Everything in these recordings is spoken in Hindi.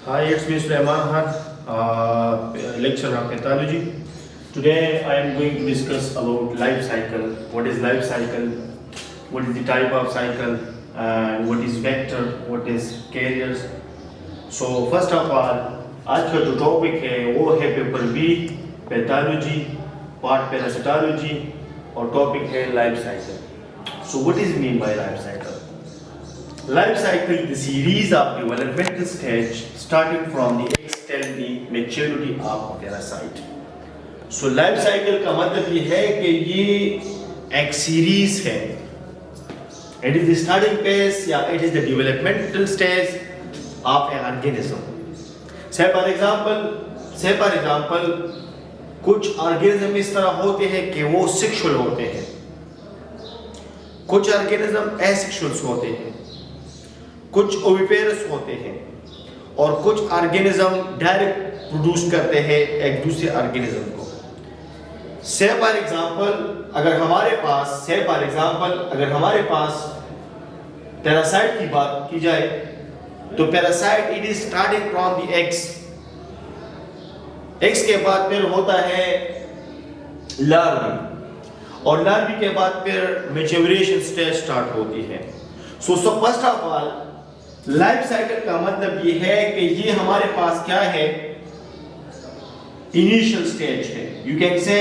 Hi, it's me Sulaiman Khan, lecturer of pathology. Today I am going to discuss about life cycle. What is life cycle? What is the type of cycle? And what is vector? What is carriers? So first of all, आज का जो टॉपिक है वो है paper B pathology part parasitology और टॉपिक है life cycle. So what is mean by life cycle? Life cycle is the series of developmental stage starting from the egg till the maturity of parasite. So life cycle का मतलब ये है कि ये एक सीरीज है. It is the starting phase या it is the developmental stage of an organism. Say for example, कुछ ऑर्गेनिज्म इस तरह होते हैं कि वो सेक्सुअल होते हैं, कुछ ऑर्गेनिज्म एसेक्सुअल होते हैं, कुछ ओविपेरस होते हैं और कुछ ऑर्गेनिज्म डायरेक्ट प्रोड्यूस करते हैं एक दूसरे ऑर्गेनिज्म को. से फॉर एग्जांपल अगर हमारे पास पैरासाइट की बात की जाए तो parasite it is starting from the eggs के बाद फिर होता है लार्वी और लार्वी के बाद फिर मैच्योरेशन स्टेज स्टार्ट होती है. So first of all life cycle का मतलब ये है कि ये हमारे पास क्या है, इनिशियल स्टेज है. यू कैन से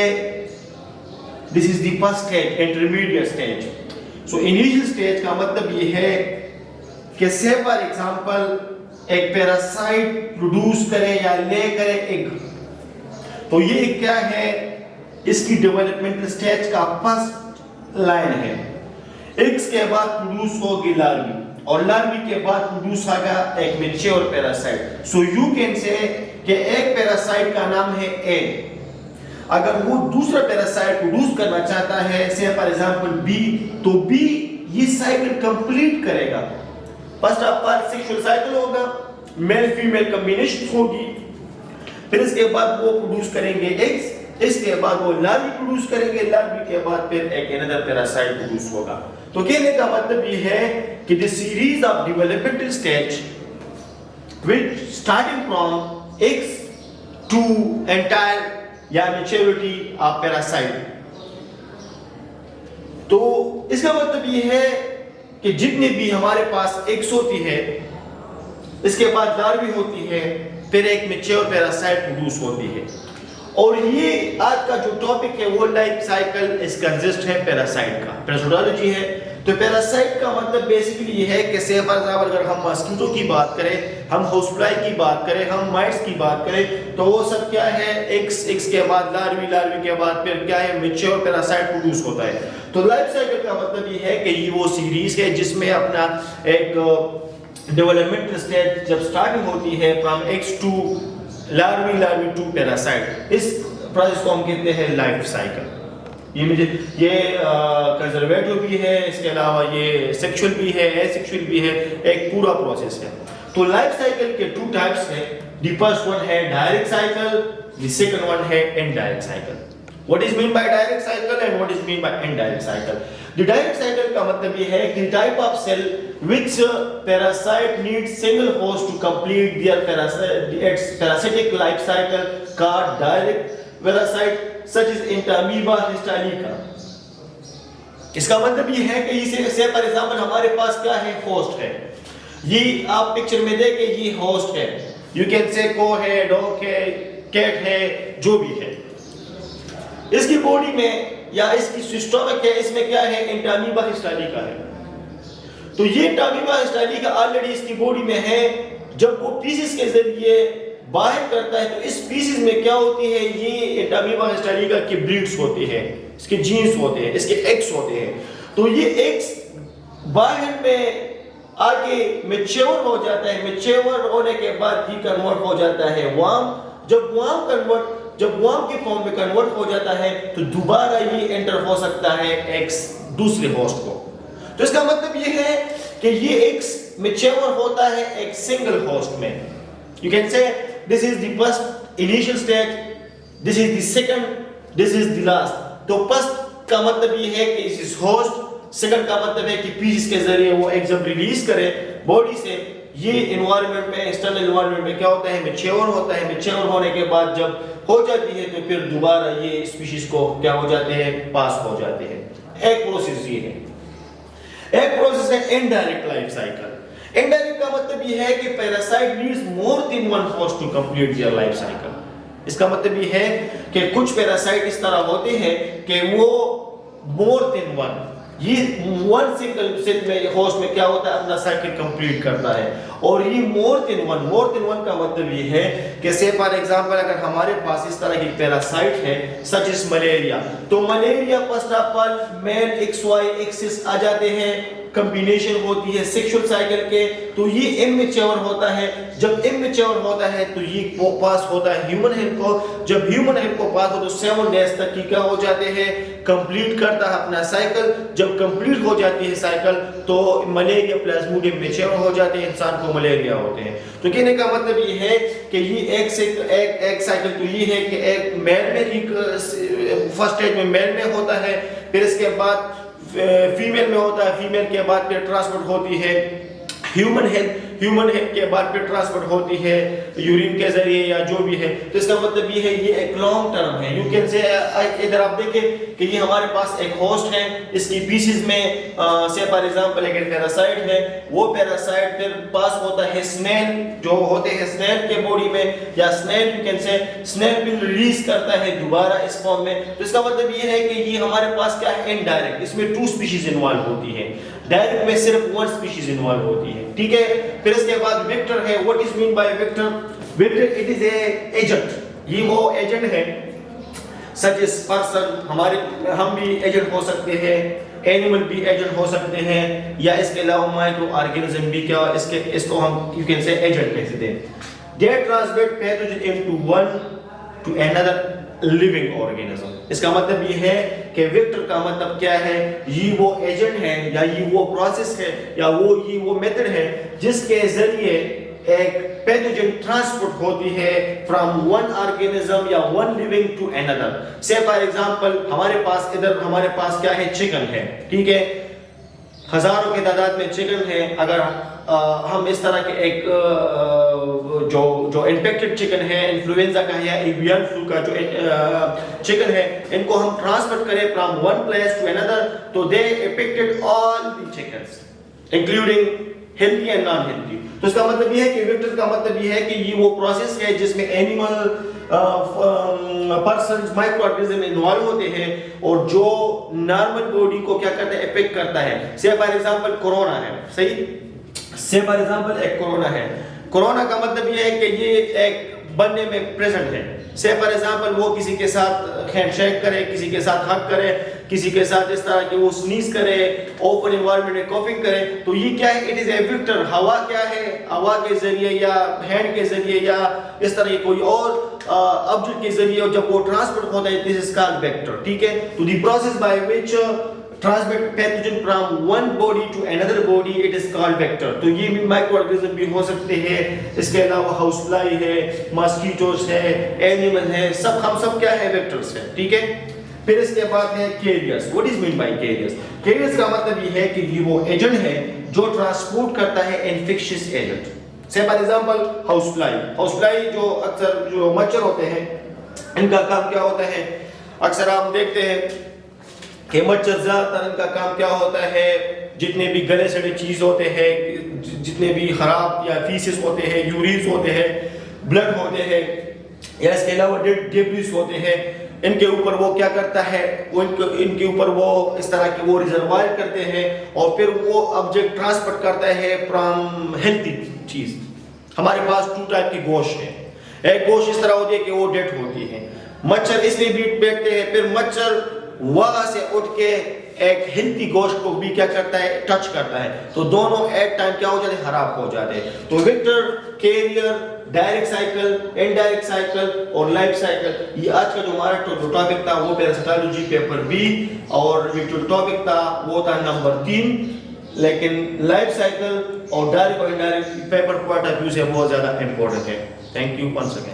this is the first stage, intermediate stage. So initial stage का मतलब ये है कि से फॉर एग्जांपल एक पैरासाइट प्रोड्यूस करे या ले करे एग, तो ये क्या है, इसकी डेवलपमेंटल स्टेज का फर्स्ट लाइन है. एग्स के बाद प्रोड्यूस होगी लार्वी और लार्वी के बाद प्रोड्यूस होगा एक mature parasite. So you can से कि एक पैरासाइट का नाम है ए. अगर वो दूसरा पैरासाइट प्रोड्यूस करना चाहता है से फॉर एग्जांपल बी, तो बी ये साइकिल कंप्लीट करेगा. First of all sexual cycle होगा, मेल फीमेल कॉम्बिनेशन होगी, फिर इसके बाद वो प्रोड्यूस करेंगे एग्स, इसके बाद वो लार्वी प्रोड्यूस करेंगे, लार्वी के बाद फिर एक अनदर पैरासाइट प्रोड्यूस होगा. तो कहने का मतलब ये है कि the series of developmental stage which starting from eggs to entire या मैच्योरिटी ऑफ पैरासाइट. तो इसका मतलब ये है कि जितने भी हमारे पास एग्स होती है, इसके बाद लार्वी होती है, फिर एक मैच्योर पैरासाइट प्रोड्यूस होती है. और ये आज का जो टॉपिक है वो लाइफ साइकिल इस कंसिस्ट है पैरासाइट का, पैरासिटोलॉजी है. तो पैरासाइट का मतलब बेसिकली ये है कि से फॉर एग्जांपल अगर हम मस्कीटो की बात करें, हम हाउस फ्लाई की बात करें, हम माइट्स की बात करें, तो वो सब क्या है, एक्स के बाद लार्वी, लार्वी के बाद फिर क्या है, मैच्योर पैरासाइट प्रोड्यूस होता है. तो लाइफ साइकिल का मतलब ये है कि ये वो सीरीज है जिसमें अपना एक डेवलपमेंट स्टेज जब स्टार्टिंग होती है from eggs to larvae, larvae to parasite, इस प्रोसेस को हम कहते हैं लाइफ साइकिल. ये कंजर्वेटिव भी है, इसके अलावा ये सेक्सुअल भी है, एसेक्सुअल भी है, एक पूरा प्रोसेस है. तो लाइफ साइकिल के टू टाइप्स हैं. द फर्स्ट वन है direct cycle, the second one है indirect cycle. What is mean by direct cycle and what is mean by indirect cycle? The direct cycle का मतलब ये है कि type of cell which parasite needs single host to complete their parasitic life cycle called direct parasite such as Entamoeba histolytica. इसका मतलब ये है कि इसे से फॉर एग्जांपल हमारे पास क्या है, होस्ट है. ये आप पिक्चर में देखें, ये होस्ट है. यू कैन से को है, डॉग है, कैट है, जो भी है. इसकी बॉडी में या इसकी सिस्टमिक है, इसमें क्या है, एंटामीबा हिस्टालिका है. तो ये एंटामीबा हिस्टालिका ऑलरेडी इसकी बॉडी में है. जब वो पीसेस के जरिए बाहर करता है तो इस पीसेस में क्या होती है, ये एंटामीबा हिस्टालिका की ब्रीड्स होती है, इसके जीन्स होते हैं, इसके एग्स होते हैं. तो ये एग्स बाहर में आगे मैच्योर हो जाता है. मैच्योर होने के बाद ही कन्वर्ट हो जाता है वर्म. जब वर्म के फॉर्म में कन्वर्ट हो जाता है तो दोबारा ये एंटर हो सकता है एक्स दूसरे होस्ट को. तो इसका मतलब ये है कि ये एक्स मैच्योर होता है एक सिंगल होस्ट में. यू कैन से this is the first initial stage, this is the second, this is the last. तो फर्स्ट का मतलब ये है कि इस होस्ट, सेकंड का मतलब है कि पीस के जरिए वो एग जब रिलीज करे बॉडी से ये इन्वायरमेंट में, एक्सटर्नल इन्वायरमेंट में क्या होता है, मैच्योर होता है। मैच्योर होने के बाद जब हो जाती है तो फिर दोबारा ये स्पीशीज को क्या हो जाते हैं, पास हो जाते हैं। एक प्रोसेस ये है। एक प्रोसेस है इनडायरेक्ट लाइफ साइकिल। इनडायरेक्ट का मतलब ये है कि parasite needs more than one host to complete their life cycle. इसका मतलब ये है कि कुछ पैरासाइट इस तरह होते हैं कि वो मोर देन वन, ये वन सिंगल सेल में होस्ट में क्या होता है, अपना साइकिल कंप्लीट करता है। और ये मोर देन वन का मतलब ये है कि से फॉर एग्जांपल अगर हमारे पास इस तरह की पैरासाइट है सच इज मलेरिया, तो malaria first of all male XY axis आ जाते हैं, कॉम्बिनेशन होती है सेक्सुअल साइकिल के, तो ये इमैच्योर होता है। जब इमैच्योर होता है तो ये पास होता है ह्यूमन हेल्थ को। जब ह्यूमन हेल्थ को पास हो तो 7 डेज तक की क्या हो जाते हैं, कंप्लीट करता है अपना साइकिल। जब कंप्लीट हो जाती है साइकिल तो मलेरिया प्लाज्मोडियम मैच्योर हो जाते हैं, इंसान को मलेरिया होते हैं। तो कहने का मतलब ये है कि ये एक साइकिल तो ये है कि एक मेल में, एक फर्स्ट स्टेज में मेल में होता है, फिर इसके बाद फीमेल में होता है, फीमेल के बाद फिर ट्रांसफर होती है ह्यूमन हेल्थ के बाद फिर ट्रांसफर होती है यूरिन के जरिए या जो भी है। तो इसका मतलब ये है, ये एक लॉन्ग टर्म है। यू कैन से इधर आप देखें कि ये हमारे पास एक होस्ट है, इसकी पीसेस में से फॉर एग्जांपल एक पैरासाइट है, वो पैरासाइट फिर पास होता है स्नेल, जो होते हैं स्नेल के बॉडी में, या snail you can say snail फिर रिलीज करता है दोबारा इस फॉर्म में। तो इसका मतलब ये है कि ये हमारे पास क्या है, इनडायरेक्ट, इसमें 2 स्पीशीज इन्वॉल्व होती है, डायरेक्ट में सिर्फ 1 स्पीशीज इन्वॉल्व होती है। ठीक है, फिर इसके बाद वेक्टर है। What is mean by vector? Vector it is a agent, ये वो एजेंट है सच एज पर्सन, हम भी एजेंट हो सकते हैं, एनिमल भी एजेंट हो सकते हैं, या इसके अलावा माइक्रो ऑर्गेनिज्म भी क्या इसको हम यू कैन से एजेंट कह सकते हैं। They transmit pathogen into one to another living organism. इसका मतलब ये है कि वेक्टर का मतलब क्या है, ये वो एजेंट है या ये वो प्रोसेस है या ये वो मेथड है जिसके जरिए एक पैथोजन ट्रांसपोर्ट होती है फ्रॉम वन ऑर्गेनिज्म या वन लिविंग टू अनदर। से फॉर एग्जांपल हमारे पास क्या है, चिकन है, ठीक है, हजारों की तादाद में चिकन है। अगर हम इस तरह के एक जो इन्फेक्टेड चिकन है, इन्फ्लुएंजा का है या एवियन फ्लू का जो चिकन है, इनको हम ट्रांसफर करें from one place to another, तो they affected all the chickens including healthy and non healthy. तो इसका मतलब ये है कि वेक्टर का मतलब ये है कि ये वो प्रोसेस है जिसमें animal person micro organism involve होते हैं और जो नॉर्मल बॉडी को क्या करता है, अफेक्ट करता है। से फॉर एग्जांपल कोरोना है, सही, से फॉर एग्जांपल एक कोरोना है। कोरोना का मतलब ये है कि ये एक बनने में प्रेजेंट है। से फॉर एग्जांपल वो किसी के साथ हैंडशेक करे, किसी के साथ हग करे, किसी के साथ इस तरह के वो स्नीज करे, ओपन एनवायरनमेंट में कॉफिंग करे, तो ये क्या है, इट इज ए वेक्टर। हवा क्या है, हवा के जरिए या हैंड के जरिए या इस तरह कोई और ऑब्जेक्ट के जरिए जब वो ट्रांसफर होता है, दिस इज कॉल्ड वेक्टर। ठीक है, तो the process by which transmit pathogen from one body to another body, it is called vector. तो ये भी माइक्रो ऑर्गेनिज्म भी हो सकते हैं, इसके अलावा हाउस फ्लाई है, मस्कीटोस है, एनिमल है, हम सब क्या है, वेक्टर्स है। ठीक है, फिर इसके बाद है carriers. What is mean by carriers? Carriers का मतलब ये है कि ये वो एजेंट है जो ट्रांसपोर्ट करता है इन्फेक्शियस एजेंट। से फॉर एग्जांपल हाउस फ्लाई जो अक्सर जो मच्छर होते हैं, इनका काम क्या होता है, अक्सर आप देखते हैं कि मच्छर ज्यादातर इनका काम क्या होता है, जितने भी गले सड़े चीज होते हैं, जितने भी खराब या फीसेस होते हैं, यूरिन्स होते हैं, ब्लड होते हैं, या इसके अलावा डेब्रिस होते हैं, इनके ऊपर वो क्या करता है, वो इनके ऊपर वो इस तरह के वो रिजर्वायर करते हैं और फिर वो ऑब्जेक्ट ट्रांसफर करता है फ्रॉम हेल्थी चीज। हमारे पास 2 टाइप की गोश्त है। एक गोश्त इस तरह होती है कि वो डेड होती है, मच्छर इसलिए भी बैठते हैं, फिर मच्छर वहां से उठ के एक हेल्थी गोश्त को भी क्या करता है, टच करता है, तो दोनों एट टाइम क्या हो जाते हैं, खराब हो जाते हैं। तो vector, carrier, direct cycle, indirect cycle और लाइफ साइकिल, ये आज का जो हमारा टॉपिक था वो पैरासिटोलॉजी पेपर बी, और जो टॉपिक था वो था नंबर 3। लेकिन लाइफ साइकिल और डायरेक्ट और indirect paper point of view से बहुत ज्यादा इंपॉर्टेंट है। Thank you once again.